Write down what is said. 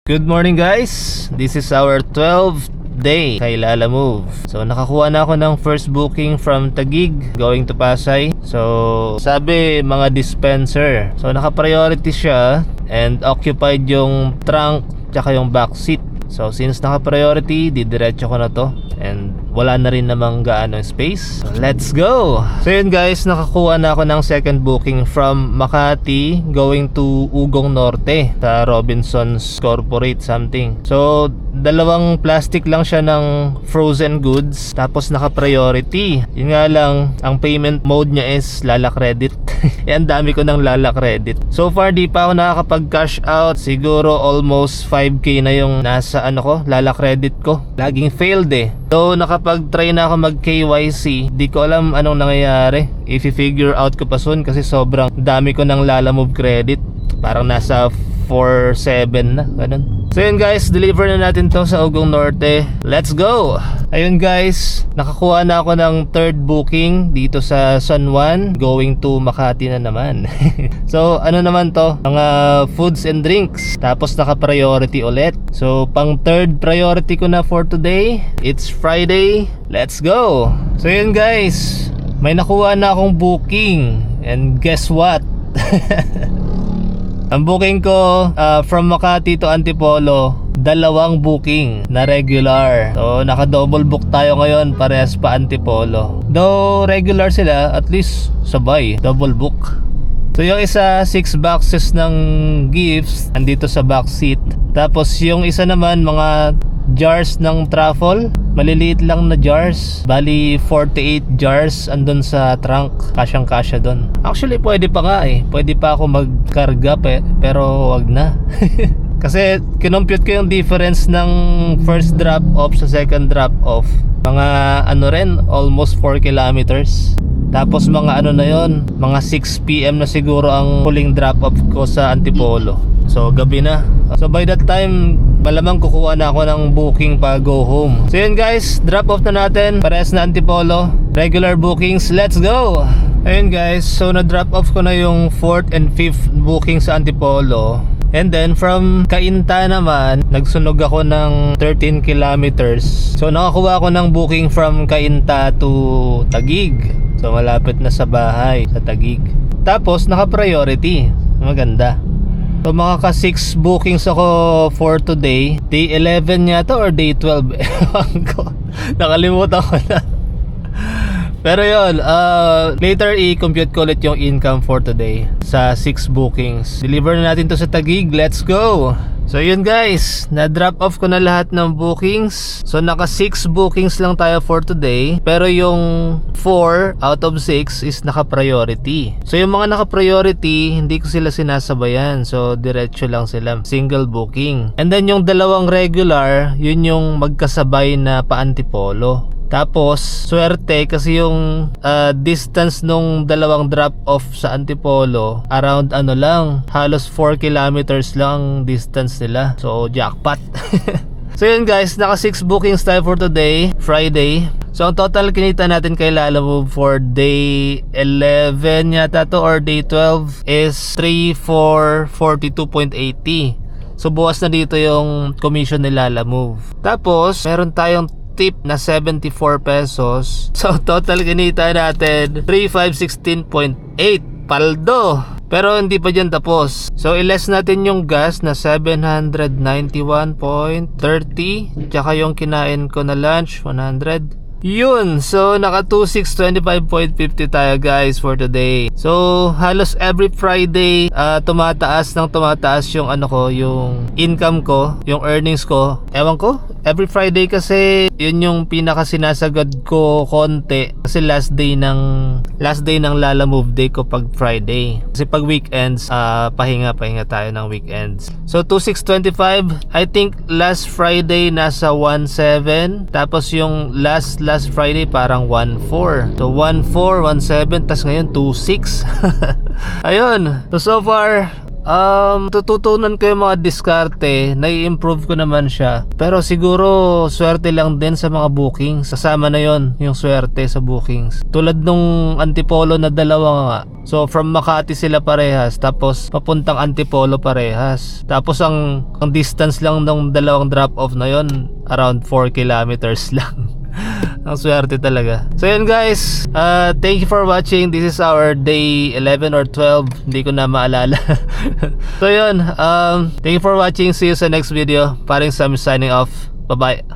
Good morning guys! This is our 12th day kay Lalamove. So nakakuha na ako ng first booking from Taguig going to Pasay. So sabi mga dispenser. So naka-priority siya and occupied yung trunk tsaka yung back seat. So since naka-priority, didiretso ko na to and wala na rin namang gaano space. So, let's go! So yun guys, nakakuha na ako ng second booking from Makati going to Ugong Norte sa Robinsons Corporate something. So dalawang plastic lang siya ng frozen goods tapos naka-priority. Yun nga lang, ang payment mode niya is Lala Credit. Yan, dami ko ng Lala Credit. So far di pa ako nakakapag-cash out. Siguro almost 5k na yung nasa Lala Credit ko. Laging failed eh. So nakapag-try na ako mag-KYC. Di ko alam anong nangyayari. I-figure out ko pa soon kasi sobrang dami ko ng Lalamove credit. Parang nasa 4-7 na, ganun. So yun guys, deliver na natin to sa Ugong Norte. Let's go! Ayun guys, nakakuha na ako ng third booking dito sa San Juan going to Makati na naman. So ano naman to, mga foods and drinks. Tapos naka-priority ulit. So pang third priority ko na for today. It's Friday. Let's go! So yun guys, may nakuha na akong booking. And guess what? Ang booking ko from Makati to Antipolo, dalawang booking na regular. So naka-double book tayo ngayon, parehas pa Antipolo. Though regular sila, at least sabay, double book. So yung isa, 6 boxes ng gifts andito sa back seat. Tapos yung isa naman, mga jars ng truffle, maliliit lang na jars. Bali 48 jars andun sa trunk. Kasyang kasya dun. Actually pwede pa nga eh. Pwede pa ako magkarga pero wag na. Kasi kinompute ko yung difference ng first drop off sa second drop off. Mga rin, almost 4 kilometers. Tapos mga na yon, mga 6 PM na siguro ang huling drop off ko sa Antipolo. So gabi na. So by that time, malamang kukuha na ako ng booking pa go home. So yun guys, drop off na natin. Parehas na Antipolo. Regular bookings, let's go! Ayun guys, so na-drop off ko na yung 4th and 5th booking sa Antipolo. And then from Cainta naman, nagsunog ako ng 13 kilometers. So nakakuha ako ng booking from Cainta to Taguig. So malapit na sa bahay sa Taguig. Tapos naka-priority. Maganda. So makaka 6 bookings ako for today. Day 11 yata or day 12. Nakalimutan ko na. Pero yun, later i-compute ko ulit yung income for today sa 6 bookings. Deliver na natin to sa Taguig. Let's go! So yun guys, na-drop off ko na lahat ng bookings. So naka 6 bookings lang tayo for today. Pero yung 4 out of 6 is naka-priority. So yung mga naka-priority, hindi ko sila sinasabayan. So diretso lang sila, single booking. And then yung dalawang regular, yun yung magkasabay na pa-Antipolo. Tapos, swerte kasi yung distance nung dalawang drop-off sa Antipolo, around lang, halos 4 kilometers lang distance nila. So, jackpot. So yun guys, naka 6 bookings tayo for today, Friday. So ang total kinita natin kay Lalamove for day 11 yata to or day 12 is 3,442.80. So buwas na dito yung commission ni Lalamove. Tapos, meron tayong tip na 74 pesos. So total kinita natin 3,516.8 paldo. Pero hindi pa dyan tapos. So i-less natin yung gas na 791.30. Tsaka yung kinain ko na lunch 100. Yun, so naka 2,625.50 tayo guys for today. So halos every Friday tumataas yung yung income ko, yung earnings ko. Ewan ko, every Friday kasi yun yung pinaka sinasagad ko konti kasi last day ng Lalamove day ko pag Friday. Kasi pag weekends pahinga tayo ng weekends. So 2,625, I think last Friday nasa 1,700. Tapos yung last Friday parang 1,400. So 1,400, 1,700, tas ngayon 2,600. Ayun. So far Tututunan ko yung mga diskarte, nai-improve ko naman siya. Pero siguro swerte lang din sa mga bookings. Kasama na yon yung swerte sa bookings. Tulad nung Antipolo na dalawa nga. So from Makati sila parehas, tapos papuntang Antipolo parehas. Tapos ang distance lang ng dalawang drop off na yon, around 4 kilometers lang. Ang swerte talaga. So yun guys, thank you for watching. This is our day 11 or 12, hindi ko na maalala. So yun, thank you for watching. See you sa next video. Paring Sam signing off. Bye bye.